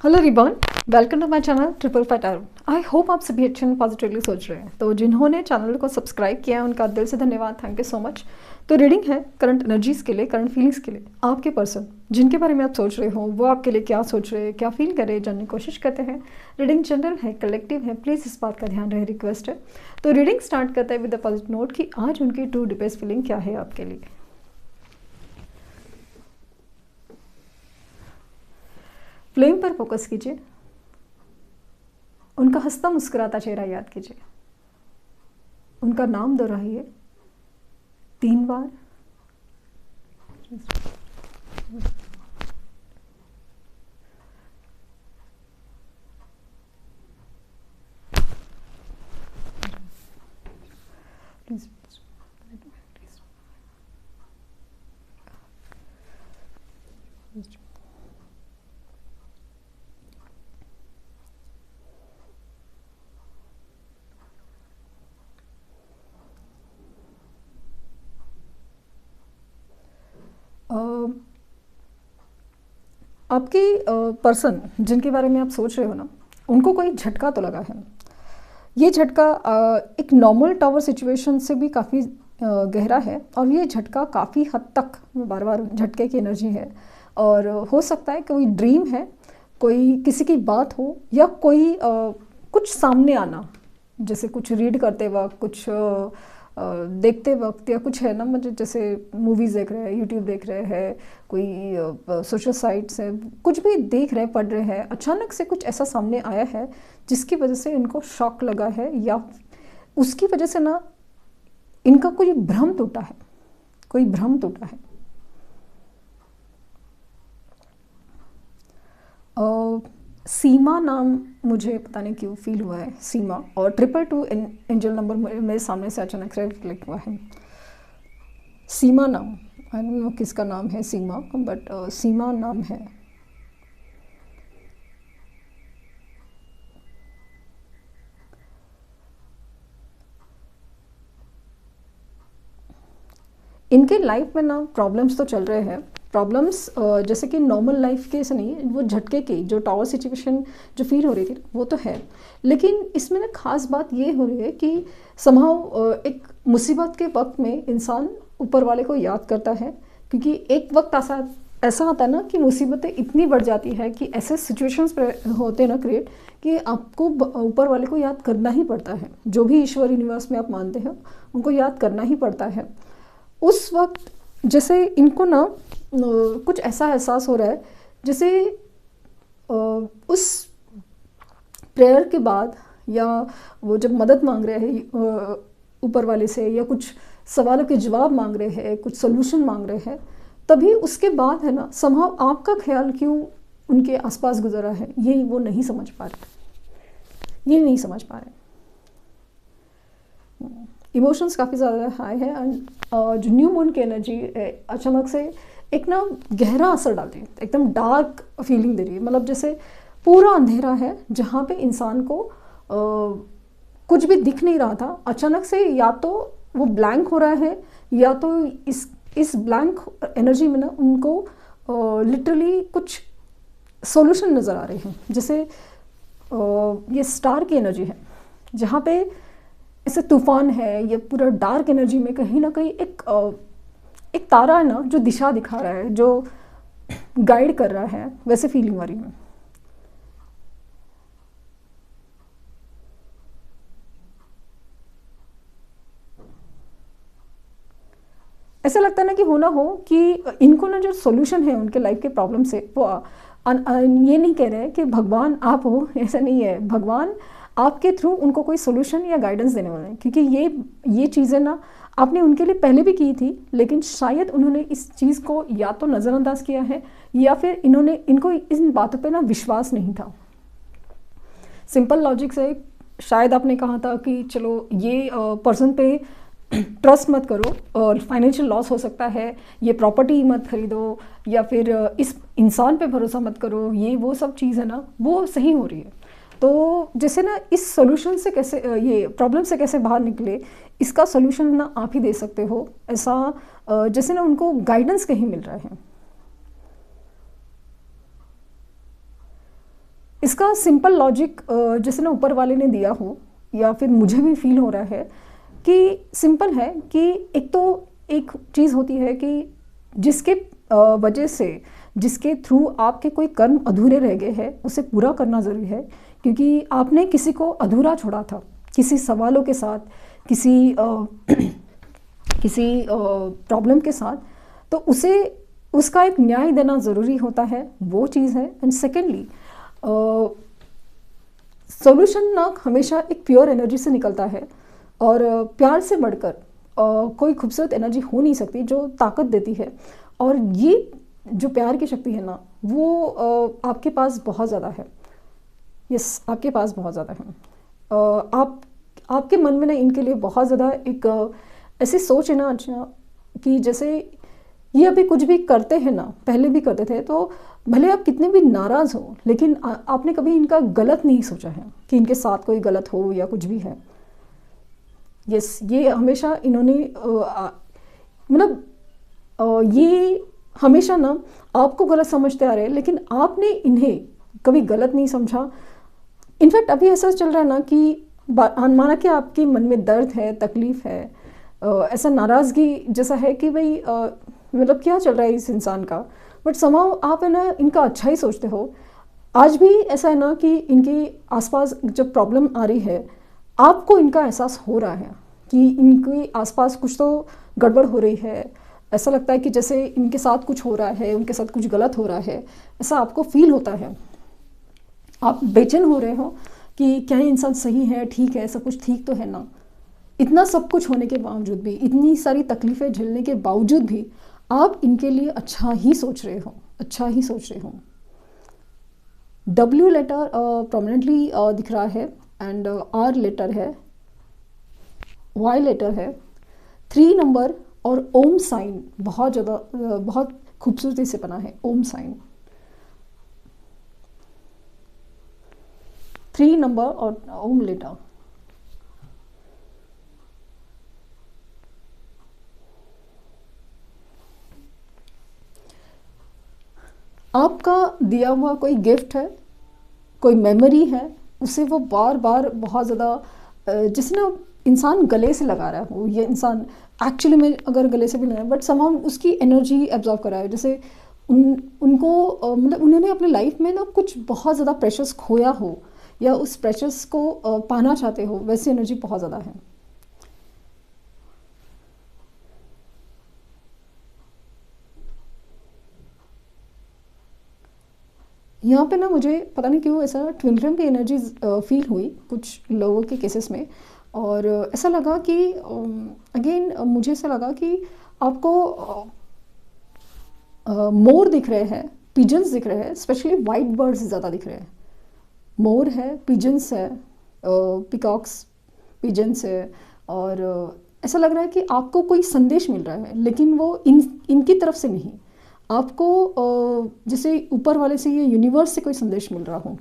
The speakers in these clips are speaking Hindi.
Hello ribbon, welcome to my channel triple five tarot. I hope आप सभी अच्छे और पॉजिटिवली सोच रहे हैं। तो जिन्होंने चैनल को सब्सक्राइब किया है उनका दिल से धन्यवाद, थैंक यू सो मच। तो रीडिंग है करंट एनर्जीज़ के लिए, करंट फीलिंग्स के लिए। आपके पर्सन जिनके बारे में आप सोच रहे हो वो आपके लिए क्या सोच रहे हैं, क्या फील कर रहे हैं, जानने की कोशिश करते हैं। रीडिंग जनरल है, कलेक्टिव है, प्लीज़ इस बात का ध्यान रहे, रिक्वेस्ट है। तो रीडिंग स्टार्ट करते हैं विद द पॉजिटिव नोट कि आज उनकी ट्रू डीपेस्ट फीलिंग क्या है आपके लिए। फ्लेम पर फोकस कीजिए, उनका हंसता मुस्कुराता चेहरा याद कीजिए, उनका नाम दोहराइए 3 बार। प्लीज आपके पर्सन जिनके बारे में आप सोच रहे हो ना, उनको कोई झटका तो लगा है। ये झटका एक नॉर्मल टावर सिचुएशन से भी काफ़ी गहरा है और ये झटका काफ़ी हद तक बार बार झटके की एनर्जी है। और हो सकता है कोई ड्रीम है, कोई किसी की बात हो, या कोई कुछ सामने आना, जैसे कुछ रीड करते वक्त, कुछ देखते वक्त, या कुछ है ना, मतलब जैसे मूवीज़ देख रहे हैं, यूट्यूब देख रहे हैं, कोई सोशल साइट्स है, कुछ भी देख रहे हैं, पढ़ रहे हैं, अचानक से कुछ ऐसा सामने आया है जिसकी वजह से इनको शॉक लगा है, या उसकी वजह से ना इनका कोई भ्रम टूटा है, कोई भ्रम टूटा है। सीमा नाम मुझे पता नहीं क्यों फील हुआ है, सीमा, और 222 एंजल नंबर मेरे सामने से अचानक से क्लिक हुआ है। सीमा नाम, आई डोंट नो किसका नाम है सीमा, बट सीमा नाम है। इनके लाइफ में ना प्रॉब्लम्स तो चल रहे हैं। प्रॉब्लम्स जैसे कि नॉर्मल लाइफ के से नहीं, वो झटके की जो टावर सिचुएशन जो फील हो रही थी वो तो है, लेकिन इसमें ना खास बात ये हो रही है कि समहाउ एक मुसीबत के वक्त में इंसान ऊपर वाले को याद करता है, क्योंकि एक वक्त ऐसा ऐसा आता है ना कि मुसीबतें इतनी बढ़ जाती है कि ऐसे सिचुएशंस होते हैं ना क्रिएट, कि आपको ऊपर वाले को याद करना ही पड़ता है। जो भी ईश्वर यूनिवर्स में आप मानते हैं उनको याद करना ही पड़ता है। उस वक्त जैसे इनको ना कुछ ऐसा एहसास हो रहा है, जैसे उस प्रेयर के बाद, या वो जब मदद मांग रहे हैं ऊपर वाले से, या कुछ सवालों के जवाब मांग रहे हैं, कुछ सोल्यूशन मांग रहे हैं, तभी उसके बाद है ना समहाउ आपका ख्याल क्यों उनके आसपास गुजरा है, ये वो नहीं समझ पा रहे, ये नहीं समझ पा रहे। इमोशंस काफ़ी ज़्यादा हाई है, एंड जो न्यू मून की एनर्जी अचानक से एक ना गहरा असर डालती है, एकदम डार्क फीलिंग दे रही है। मतलब जैसे पूरा अंधेरा है जहाँ पे इंसान को कुछ भी दिख नहीं रहा था, अचानक से या तो वो ब्लैंक हो रहा है, या तो इस ब्लैंक एनर्जी में ना उनको लिटरली कुछ सॉल्यूशन नज़र आ रहे हैं। जैसे ये स्टार की एनर्जी है जहाँ पे इसे तूफान है, ये पूरा डार्क एनर्जी में कहीं ना कहीं एक तारा है ना जो दिशा दिखा रहा है, जो गाइड कर रहा है, वैसे फीलिंग आ रही है। ऐसा लगता है ना कि हो ना हो कि इनको ना जो सॉल्यूशन है उनके लाइफ के प्रॉब्लम से, वो ये नहीं कह रहे हैं कि भगवान आप हो, ऐसा नहीं है। भगवान आपके थ्रू उनको कोई सोल्यूशन या गाइडेंस देने वाले हैं, क्योंकि ये चीज़ें ना आपने उनके लिए पहले भी की थी, लेकिन शायद उन्होंने इस चीज़ को या तो नज़रअंदाज किया है, या फिर इनको इन बातों पे ना विश्वास नहीं था। सिंपल लॉजिक से शायद आपने कहा था कि चलो ये पर्सन पे ट्रस्ट मत करो और फाइनेंशियल लॉस हो सकता है, ये प्रॉपर्टी मत खरीदो, या फिर इस इंसान पे भरोसा मत करो, ये वो सब चीज़ है ना वो सही हो रही है। तो जैसे ना इस सॉल्यूशन से कैसे, ये प्रॉब्लम से कैसे बाहर निकले, इसका सॉल्यूशन ना आप ही दे सकते हो। ऐसा जैसे ना उनको गाइडेंस कहीं मिल रहा है। इसका सिंपल लॉजिक जैसे ना ऊपर वाले ने दिया हो या फिर मुझे भी फील हो रहा है कि सिंपल है कि एक तो एक चीज़ होती है कि जिसके वजह से, जिसके थ्रू आपके कोई कर्म अधूरे रह गए हैं, उसे पूरा करना ज़रूरी है, क्योंकि आपने किसी को अधूरा छोड़ा था किसी सवालों के साथ, किसी किसी प्रॉब्लम के साथ, तो उसे उसका एक न्याय देना ज़रूरी होता है, वो चीज़ है। एंड सेकेंडली, सॉल्यूशन ना हमेशा एक प्योर एनर्जी से निकलता है, और प्यार से बढ़कर कोई खूबसूरत एनर्जी हो नहीं सकती जो ताकत देती है। और ये जो प्यार की शक्ति है ना, वो आपके पास बहुत ज़्यादा है। यस, आपके पास बहुत ज़्यादा है। आपके मन में ना इनके लिए बहुत ज़्यादा एक ऐसी सोच है ना, अच्छा, कि जैसे ये अभी कुछ भी करते हैं ना, पहले भी करते थे, तो भले आप कितने भी नाराज़ हो, लेकिन आपने कभी इनका गलत नहीं सोचा है कि इनके साथ कोई गलत हो या कुछ भी है। यस, ये हमेशा इन्होंने ये हमेशा ना आपको गलत समझते आ रहे हैं, लेकिन आपने इन्हें कभी गलत नहीं समझा। इनफैक्ट अभी ऐसा चल रहा है ना कि माना कि आपके मन में दर्द है, तकलीफ़ है, ऐसा नाराज़गी जैसा है कि भाई मतलब क्या चल रहा है इस इंसान का, बट समाव आप है ना इनका अच्छा ही सोचते हो। आज भी ऐसा है ना कि इनके आसपास जब प्रॉब्लम आ रही है, आपको इनका एहसास हो रहा है कि इनके आसपास कुछ तो गड़बड़ हो रही है। ऐसा लगता है कि जैसे इनके साथ कुछ हो रहा है, उनके साथ कुछ गलत हो रहा है, ऐसा आपको फील होता है। आप बेचैन हो रहे हो कि क्या ये इंसान सही है, ठीक है, सब कुछ ठीक तो है ना। इतना सब कुछ होने के बावजूद भी, इतनी सारी तकलीफ़ें झेलने के बावजूद भी आप इनके लिए अच्छा ही सोच रहे हो, अच्छा ही सोच रहे हो। W लेटर प्रोमिनेंटली दिख रहा है, एंड R लेटर है, Y लेटर है, 3 नंबर और ओम साइन बहुत ज़्यादा बहुत खूबसूरती से बना है। ओम साइन 3 नंबर और ओम लेटर। आपका दिया हुआ कोई गिफ्ट है, कोई मेमोरी है, उसे वो बार बार बहुत ज़्यादा जैसे ना इंसान गले से लगा रहा हो, ये इंसान एक्चुअली में अगर गले से भी नहीं, बट समाउ उसकी एनर्जी एब्जॉर्व करा है। जैसे उनको मतलब उन्होंने अपने लाइफ में ना कुछ बहुत ज़्यादा प्रेशर्स खोया हो, या उस प्रेशर्स को पाना चाहते हो, वैसी एनर्जी बहुत ज़्यादा है। यहाँ पे ना मुझे पता नहीं क्यों ऐसा ट्विन फ्लेम की एनर्जी फील हुई कुछ लोगों के केसेस में, और ऐसा लगा कि अगेन मुझे ऐसा लगा कि आपको मोर दिख रहे हैं, पिजन्स दिख रहे हैं, स्पेशली वाइट बर्ड्स ज़्यादा दिख रहे हैं। मोर है, पिजन्स है, पिकॉक्स, पिजन्स है, और ऐसा लग रहा है कि आपको कोई संदेश मिल रहा है, लेकिन वो इनकी तरफ से नहीं, आपको जैसे ऊपर वाले से, ये यूनिवर्स से कोई संदेश मिल रहा हो।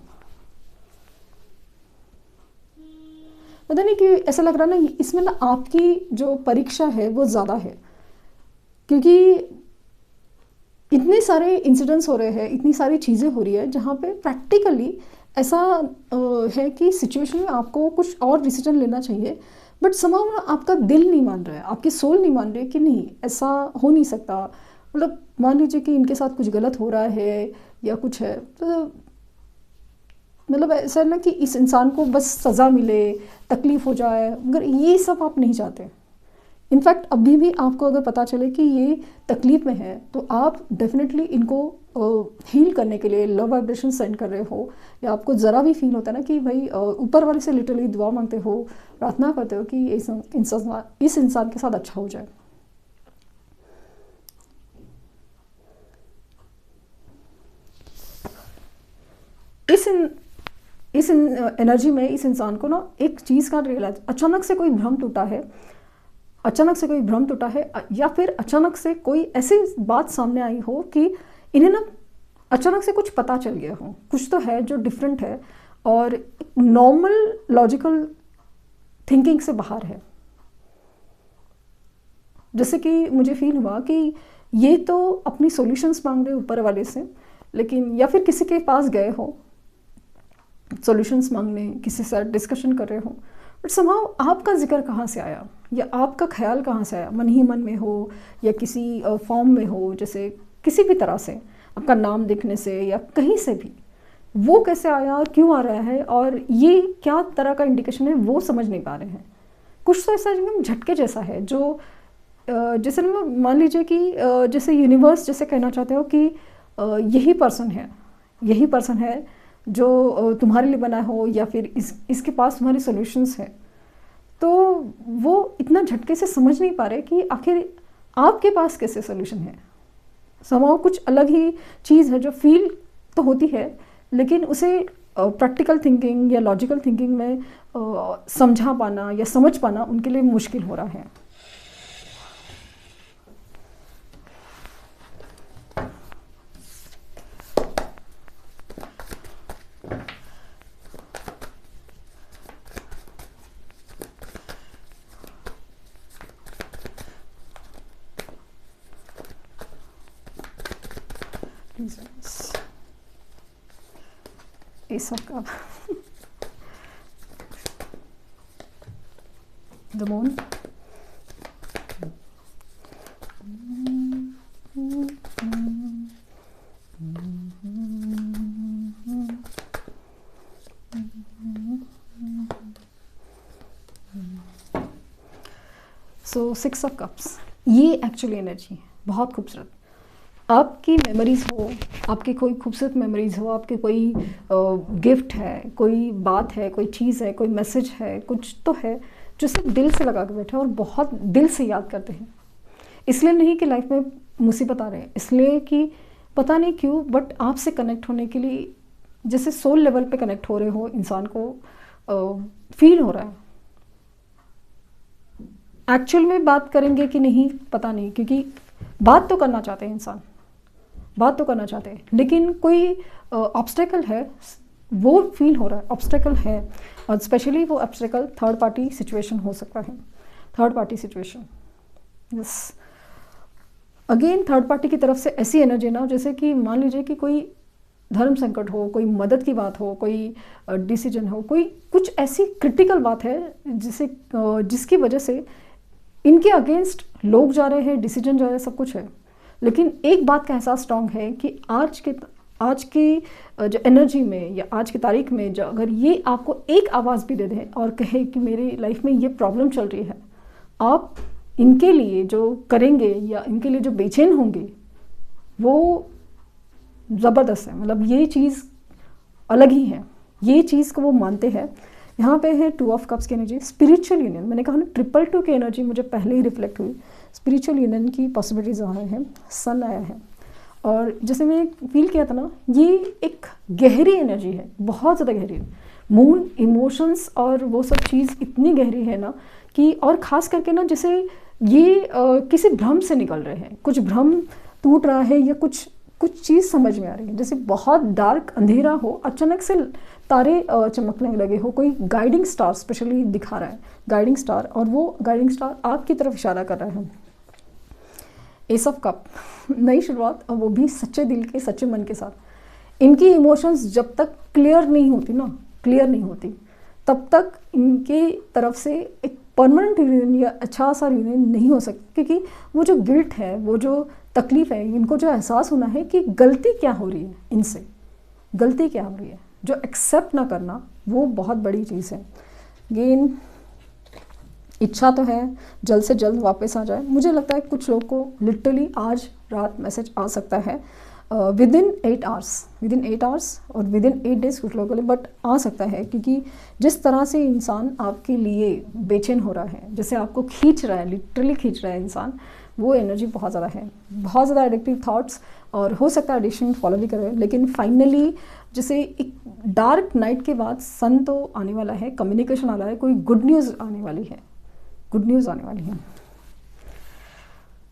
पता नहीं कि ऐसा लग रहा ना, इसमें ना आपकी जो परीक्षा है वो ज़्यादा है, क्योंकि इतने सारे इंसिडेंट्स हो रहे हैं, इतनी सारी चीज़ें हो रही है जहाँ पे प्रैक्टिकली ऐसा है कि सिचुएशन में आपको कुछ और डिसीजन लेना चाहिए, बट समहाउ आपका दिल नहीं मान रहा है, आपकी सोल नहीं मान रही है कि नहीं ऐसा हो नहीं सकता। मतलब मान लीजिए कि इनके साथ कुछ गलत हो रहा है या कुछ है, तो मतलब ऐसा है ना कि इस इंसान को बस सज़ा मिले, तकलीफ़ हो जाए, मगर ये सब आप नहीं चाहते। इनफैक्ट अभी भी आपको अगर पता चले कि ये तकलीफ़ में है, तो आप डेफिनेटली इनको हील करने के लिए लव वाइब्रेशन सेंड कर रहे हो, या आपको ज़रा भी फील होता है ना कि भाई ऊपर वाले से लिटरली दुआ मांगते हो, प्रार्थना करते हो कि इस इंसान के साथ अच्छा हो जाए। इस एनर्जी में इस इंसान को ना एक चीज़ का रियलाइज, अचानक से कोई भ्रम टूटा है, अचानक से कोई भ्रम टूटा है, या फिर अचानक से कोई ऐसी बात सामने आई हो कि इन्हें ना अचानक से कुछ पता चल गया हो, कुछ तो है जो डिफरेंट है और नॉर्मल लॉजिकल थिंकिंग से बाहर है। जैसे कि मुझे फील हुआ कि ये तो अपनी सॉल्यूशंस मांग रहे ऊपर वाले से, लेकिन या फिर किसी के पास गए हो सॉल्यूशंस मांगने, किसी से डिस्कशन कर रहे हो, बट समहाउ आपका जिक्र कहाँ से आया या आपका ख्याल कहाँ से आया, मन ही मन में हो या किसी फॉर्म में हो, जैसे किसी भी तरह से आपका नाम देखने से या कहीं से भी, वो कैसे आया और क्यों आ रहा है और ये क्या तरह का इंडिकेशन है वो समझ नहीं पा रहे हैं। कुछ तो ऐसा एकदम झटके जैसा है जो जैसे ना मान लीजिए कि जैसे यूनिवर्स जैसे कहना चाहते हो कि यही पर्सन है, यही पर्सन है जो तुम्हारे लिए बना हो या फिर इसके पास तुम्हारी सॉल्यूशंस है। तो वो इतना झटके से समझ नहीं पा रहे कि आखिर आपके पास कैसे सॉल्यूशन है। समाओ कुछ अलग ही चीज़ है जो फील तो होती है, लेकिन उसे प्रैक्टिकल थिंकिंग या लॉजिकल थिंकिंग में समझा पाना या समझ पाना उनके लिए मुश्किल हो रहा है। Ace of Cup. The Moon. So 6 of Cups. ये एक्चुअली एनर्जी है बहुत खूबसूरत। आपकी मेमोरीज़ हो, आपकी कोई खूबसूरत मेमोरीज़ हो, आपके कोई गिफ्ट है, कोई बात है, कोई चीज़ है, कोई मैसेज है, कुछ तो है जो सिर्फ दिल से लगा के बैठे और बहुत दिल से याद करते हैं। इसलिए नहीं कि लाइफ में मुसीबत आ रहे हैं, इसलिए कि पता नहीं क्यों बट आपसे कनेक्ट होने के लिए जैसे सोल लेवल पे कनेक्ट हो रहे हो, इंसान को फील हो रहा है। एक्चुअल में बात करेंगे कि नहीं पता नहीं, क्योंकि बात तो करना चाहते हैं इंसान, बात तो करना चाहते हैं, लेकिन कोई ऑब्स्टेकल है वो फील हो रहा है, ऑब्स्टेकल है। और स्पेशली वो ऑब्स्टेकल थर्ड पार्टी सिचुएशन हो सकता है, third party situation. Yes, again third party की तरफ से ऐसी एनर्जी ना, जैसे कि मान लीजिए कि कोई धर्म संकट हो, कोई मदद की बात हो, कोई डिसीजन हो, कोई कुछ ऐसी क्रिटिकल बात है जिसकी वजह से इनके अगेंस्ट लोग जा रहे हैं, डिसीजन जा रहे हैं, सब कुछ है। लेकिन एक बात का एहसास स्ट्रॉन्ग है कि आज की जो एनर्जी में या आज की तारीख में जो अगर ये आपको एक आवाज़ भी दे दें और कहे कि मेरी लाइफ में ये प्रॉब्लम चल रही है, आप इनके लिए जो करेंगे या इनके लिए जो बेचैन होंगे वो ज़बरदस्त है। मतलब ये चीज़ अलग ही है, ये चीज़ को वो मानते हैं। यहाँ पे है 2 ऑफ कप्स की एनर्जी, स्पिरिचुअल यूनियन। मैंने कहा ना 222 की एनर्जी मुझे पहले ही रिफ्लेक्ट हुई, स्पिरिचुअल यूनियन की पॉसिबिलिटीज आ रहे हैं। सन आया है और जैसे मैंने फील किया था ना, ये एक गहरी एनर्जी है, बहुत ज़्यादा गहरी। मून, इमोशंस और वो सब चीज़ इतनी गहरी है ना कि, और ख़ास करके ना जैसे ये किसी भ्रम से निकल रहे हैं, कुछ भ्रम टूट रहा है या कुछ चीज़ समझ में आ रही है। जैसे बहुत डार्क अंधेरा हो, अचानक से तारे चमकने लगे हो, कोई गाइडिंग स्टार स्पेशली दिखा रहा है, गाइडिंग स्टार, और वो गाइडिंग स्टार आपकी तरफ इशारा कर रहा है। एस ऑफ कप, नई शुरुआत, और वो भी सच्चे दिल के, सच्चे मन के साथ। इनकी इमोशंस जब तक क्लियर नहीं होती ना, क्लियर नहीं होती, तब तक इनके तरफ से एक परमानेंट यूनियन या अच्छा सा यूनियन नहीं हो सकता, क्योंकि वो जो गिल्ट है, वो जो तकलीफ़ है, इनको जो एहसास होना है कि गलती क्या हो रही है, इनसे गलती क्या हो रही है, जो एक्सेप्ट ना करना, वो बहुत बड़ी चीज़ है। गेन इच्छा तो है जल्द से जल्द वापस आ जाए। मुझे लगता है कुछ लोग को लिटरली आज रात मैसेज आ सकता है विदिन 8 आवर्स और विदिन 8 डेज कुछ लोगों के लिए, बट आ सकता है, क्योंकि जिस तरह से इंसान आपके लिए बेचैन हो रहा है, जैसे आपको खींच रहा है, लिटरली खींच रहा है इंसान, वो एनर्जी बहुत ज़्यादा है, बहुत ज़्यादा एडिक्टिव थॉट्स। और हो सकता है एडिक्शन फॉलो भी करे, लेकिन फाइनली जैसे एक डार्क नाइट के बाद सन तो आने वाला है, कम्युनिकेशन आ रहा है, कोई गुड न्यूज़ आने वाली है, गुड न्यूज़ आने वाली है।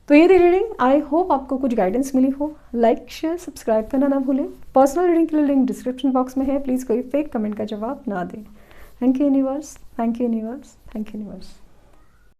तो ये रीडिंग, आई होप आपको कुछ गाइडेंस मिली हो। लाइक, शेयर, सब्सक्राइब करना ना भूलें। पर्सनल रीडिंग के लिए लिंक डिस्क्रिप्शन बॉक्स में है, प्लीज़ कोई फेक कमेंट का जवाब ना दें। Thank you universe, thank you universe, thank you universe.